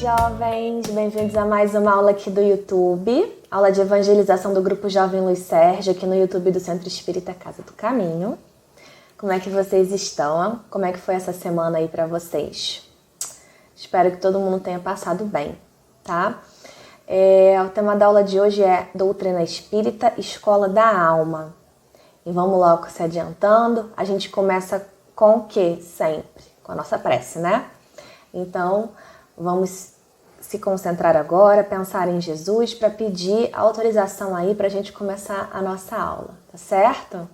jovens! Bem-vindos a mais uma aula aqui do YouTube, aula de evangelização do Grupo Jovem Luiz Sérgio, aqui no YouTube do Centro Espírita Casa do Caminho. Como é que vocês estão? Como é que foi essa semana aí pra vocês? Espero que todo mundo tenha passado bem, tá? O tema da aula de hoje é Doutrina Espírita, Escola da Alma. E vamos logo se adiantando, a gente começa com o quê? Sempre? Com a nossa prece, né? Então, vamos se concentrar agora, pensar em Jesus para pedir autorização aí para a gente começar a nossa aula, tá certo?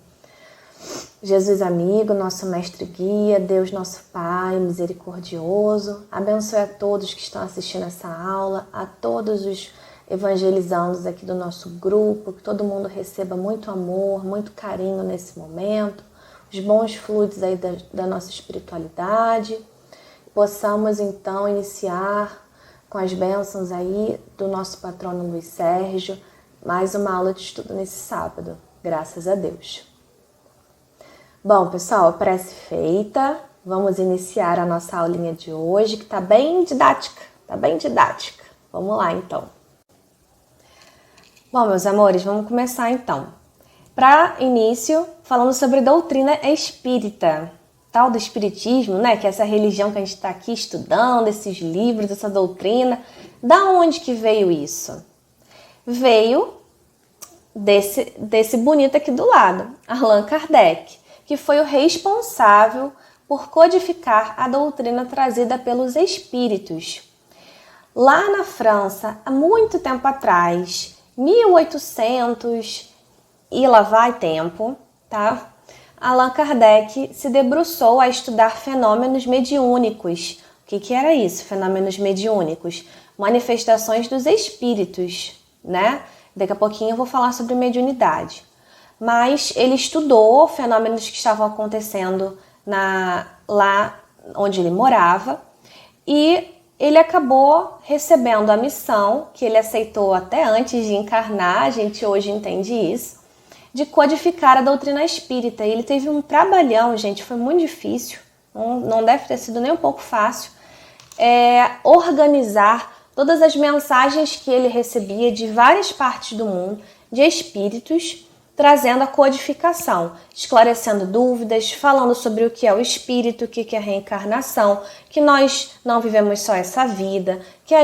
Jesus amigo, nosso mestre guia, Deus nosso Pai, misericordioso, abençoe a todos que estão assistindo essa aula, a todos os evangelizandos aqui do nosso grupo, que todo mundo receba muito amor, muito carinho nesse momento, os bons fluidos aí da nossa espiritualidade. Possamos então iniciar com as bênçãos aí do nosso patrono Luiz Sérgio, mais uma aula de estudo nesse sábado, graças a Deus. Bom, pessoal, prece feita, vamos iniciar a nossa aulinha de hoje, que tá bem didática. Vamos lá, então. Bom, meus amores, vamos começar então. Para início, falando sobre doutrina espírita, tal do espiritismo, né? Que é essa religião que a gente está aqui estudando, esses livros, essa doutrina. Da onde que veio isso? Veio desse bonito aqui do lado, Allan Kardec, que foi o responsável por codificar a doutrina trazida pelos espíritos. Lá na França, há muito tempo atrás, 1800 e lá vai tempo, tá? Allan Kardec se debruçou a estudar fenômenos mediúnicos. O que era isso, fenômenos mediúnicos? Manifestações dos espíritos, né? Daqui a pouquinho eu vou falar sobre mediunidade. Mas ele estudou fenômenos que estavam acontecendo lá onde ele morava e ele acabou recebendo a missão, que ele aceitou até antes de encarnar, a gente hoje entende isso, de codificar a doutrina espírita. E ele teve um trabalhão, gente, foi muito difícil, não deve ter sido nem um pouco fácil, organizar todas as mensagens que ele recebia de várias partes do mundo, de espíritos, trazendo a codificação, esclarecendo dúvidas, falando sobre o que é o espírito, o que é a reencarnação, que nós não vivemos só essa vida, que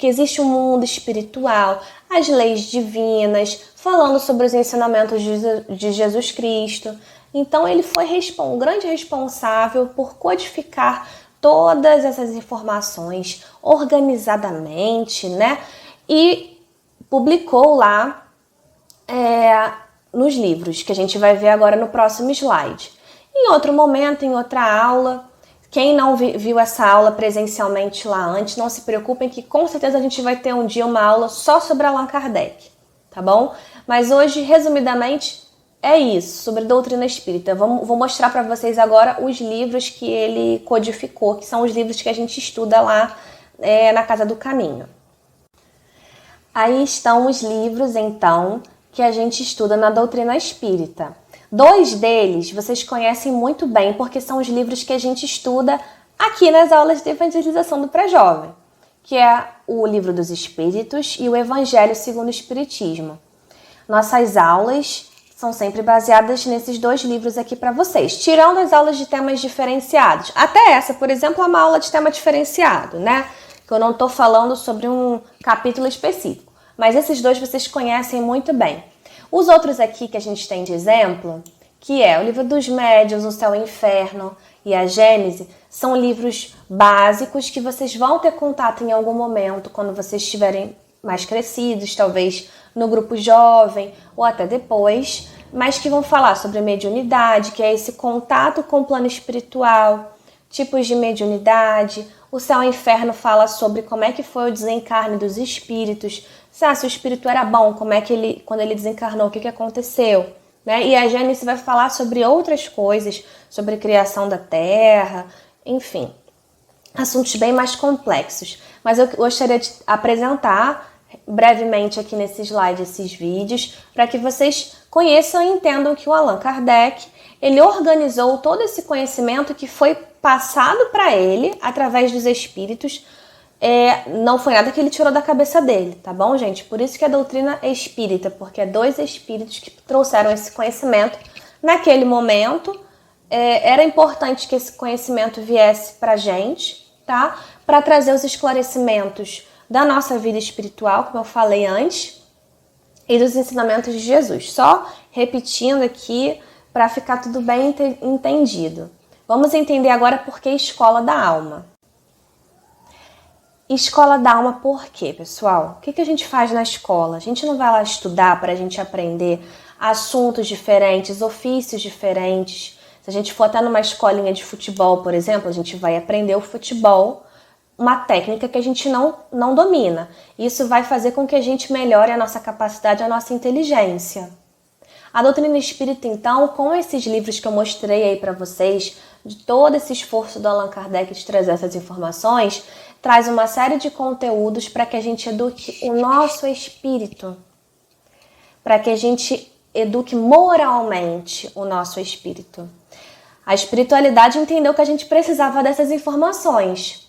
existe um mundo espiritual, as leis divinas, falando sobre os ensinamentos de Jesus Cristo. Então ele foi um grande responsável por codificar todas essas informações organizadamente, né? E publicou lá nos livros, que a gente vai ver agora no próximo slide. Em outro momento, em outra aula, quem não viu essa aula presencialmente lá antes, não se preocupem que com certeza a gente vai ter um dia uma aula só sobre Allan Kardec, tá bom? Mas hoje, resumidamente, é isso, sobre doutrina espírita. Vou mostrar para vocês agora os livros que ele codificou, que são os livros que a gente estuda lá na Casa do Caminho. Aí estão os livros, então, que a gente estuda na doutrina espírita. 2 deles vocês conhecem muito bem, porque são os livros que a gente estuda aqui nas aulas de evangelização do pré-jovem, que é o Livro dos Espíritos e o Evangelho segundo o Espiritismo. Nossas aulas são sempre baseadas nesses 2 livros aqui para vocês, tirando as aulas de temas diferenciados. Até essa, por exemplo, é uma aula de tema diferenciado, né? Que eu não estou falando sobre um capítulo específico. Mas esses 2 vocês conhecem muito bem. Os outros aqui que a gente tem de exemplo, que é o Livro dos Médiuns, O Céu e o Inferno e a Gênese, são livros básicos que vocês vão ter contato em algum momento, quando vocês estiverem mais crescidos, talvez no grupo jovem ou até depois, mas que vão falar sobre mediunidade, que é esse contato com o plano espiritual, tipos de mediunidade. O Céu e o Inferno fala sobre como é que foi o desencarne dos espíritos, se o espírito era bom, como é que quando ele desencarnou, o que aconteceu, né? E a Gênesis vai falar sobre outras coisas, sobre a criação da Terra, enfim, assuntos bem mais complexos. Mas eu gostaria de apresentar brevemente aqui nesse slide esses vídeos, para que vocês conheçam e entendam que o Allan Kardec, ele organizou todo esse conhecimento que foi passado para ele através dos espíritos não foi nada que ele tirou da cabeça dele, tá bom, gente? Por isso que a doutrina é espírita, porque é 2 espíritos que trouxeram esse conhecimento naquele momento. Era importante que esse conhecimento viesse pra gente, tá? Para trazer os esclarecimentos da nossa vida espiritual, como eu falei antes, e dos ensinamentos de Jesus. Só repetindo aqui para ficar tudo bem entendido. Vamos entender agora por que escola da alma. Escola da alma por quê, pessoal? O que a gente faz na escola? A gente não vai lá estudar para a gente aprender assuntos diferentes, ofícios diferentes. Se a gente for até numa escolinha de futebol, por exemplo, a gente vai aprender o futebol, uma técnica que a gente não domina. Isso vai fazer com que a gente melhore a nossa capacidade, a nossa inteligência. A doutrina espírita, então, com esses livros que eu mostrei aí para vocês, de todo esse esforço do Allan Kardec de trazer essas informações, traz uma série de conteúdos para que a gente eduque o nosso espírito, para que a gente eduque moralmente o nosso espírito. A espiritualidade entendeu que a gente precisava dessas informações.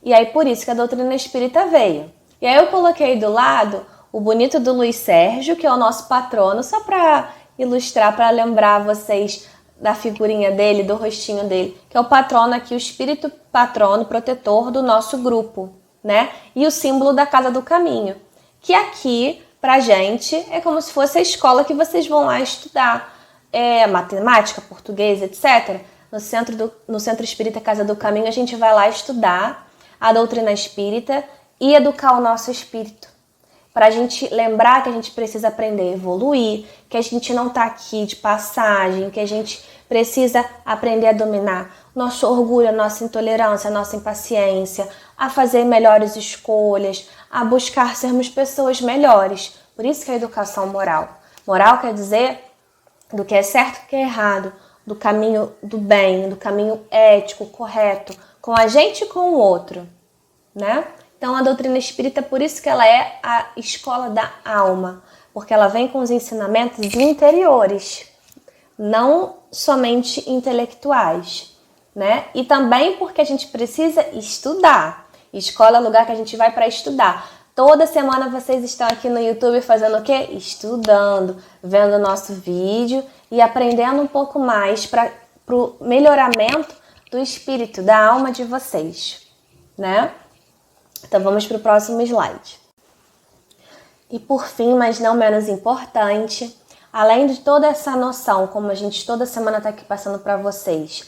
E aí por isso que a doutrina espírita veio. E aí eu coloquei do lado o bonito do Luiz Sérgio, que é o nosso patrono, só para ilustrar, para lembrar vocês da figurinha dele, do rostinho dele, que é o patrono aqui, o espírito patrono, protetor do nosso grupo, né? E o símbolo da Casa do Caminho, que aqui, pra gente, é como se fosse a escola que vocês vão lá estudar. Matemática, português, etc. No Centro Espírita Casa do Caminho, a gente vai lá estudar a doutrina espírita e educar o nosso espírito. Para a gente lembrar que a gente precisa aprender a evoluir, que a gente não está aqui de passagem, que a gente precisa aprender a dominar nosso orgulho, a nossa intolerância, a nossa impaciência, a fazer melhores escolhas, a buscar sermos pessoas melhores. Por isso que é a educação moral. Moral quer dizer do que é certo e do que é errado, do caminho do bem, do caminho ético, correto, com a gente e com o outro, né? Então, a doutrina espírita, por isso que ela é a escola da alma, porque ela vem com os ensinamentos interiores, não somente intelectuais, né? E também porque a gente precisa estudar. Escola é o lugar que a gente vai para estudar. Toda semana vocês estão aqui no YouTube fazendo o quê? Estudando, vendo o nosso vídeo e aprendendo um pouco mais para o melhoramento do espírito, da alma de vocês, né? Então vamos para o próximo slide. E por fim, mas não menos importante, além de toda essa noção, como a gente toda semana está aqui passando para vocês,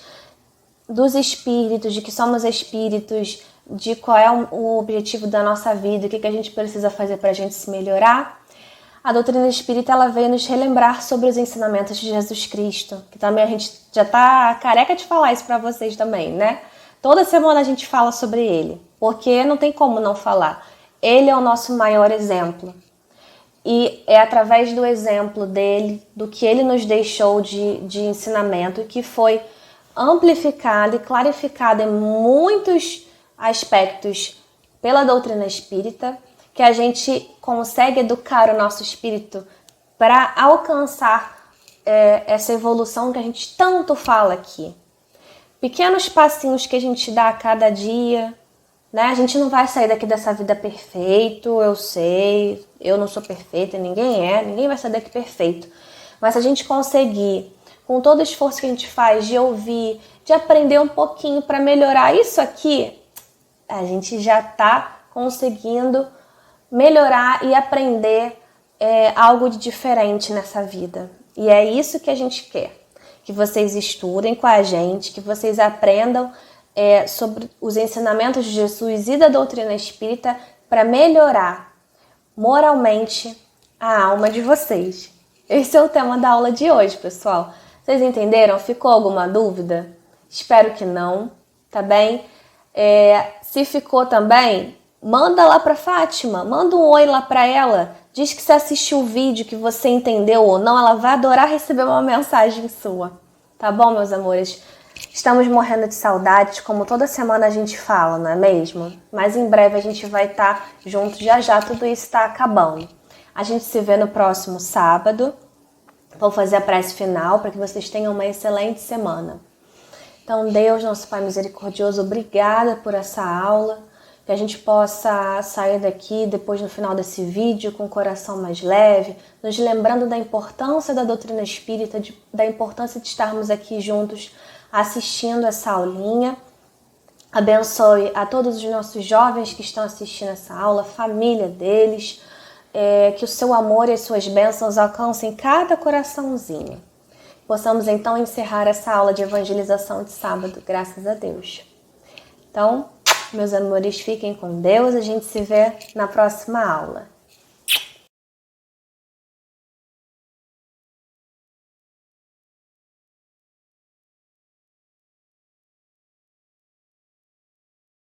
dos espíritos, de que somos espíritos, de qual é o objetivo da nossa vida, o que a gente precisa fazer para a gente se melhorar, a doutrina espírita ela veio nos relembrar sobre os ensinamentos de Jesus Cristo, que também a gente já está careca de falar isso para vocês também, né? Toda semana a gente fala sobre ele, porque não tem como não falar. Ele é o nosso maior exemplo. E é através do exemplo dele, do que ele nos deixou de ensinamento, que foi amplificado e clarificado em muitos aspectos pela doutrina espírita, que a gente consegue educar o nosso espírito para alcançar essa evolução que a gente tanto fala aqui. Pequenos passinhos que a gente dá a cada dia, né? A gente não vai sair daqui dessa vida perfeito, eu sei, eu não sou perfeita, ninguém vai sair daqui perfeito. Mas se a gente conseguir, com todo o esforço que a gente faz de ouvir, de aprender um pouquinho para melhorar isso aqui, a gente já está conseguindo melhorar e aprender algo de diferente nessa vida. E é isso que a gente quer. Que vocês estudem com a gente, que vocês aprendam sobre os ensinamentos de Jesus e da doutrina espírita para melhorar moralmente a alma de vocês. Esse é o tema da aula de hoje, pessoal. Vocês entenderam? Ficou alguma dúvida? Espero que não, tá bem? Se ficou também, manda lá para Fátima, manda um oi lá para ela. Diz que se assistiu o vídeo, que você entendeu ou não, ela vai adorar receber uma mensagem sua. Tá bom, meus amores? Estamos morrendo de saudades, como toda semana a gente fala, não é mesmo? Mas em breve a gente vai estar junto, já tudo isso está acabando. A gente se vê no próximo sábado. Vou fazer a prece final para que vocês tenham uma excelente semana. Então, Deus, nosso Pai misericordioso, obrigada por essa aula. que a gente possa sair daqui depois no final desse vídeo com o coração mais leve, nos lembrando da importância da doutrina espírita, da importância de estarmos aqui juntos assistindo essa aulinha. Abençoe a todos os nossos jovens que estão assistindo essa aula, a família deles, que o seu amor e as suas bênçãos alcancem cada coraçãozinho. Possamos então encerrar essa aula de evangelização de sábado, graças a Deus. Então, meus amores, fiquem com Deus, a gente se vê na próxima aula.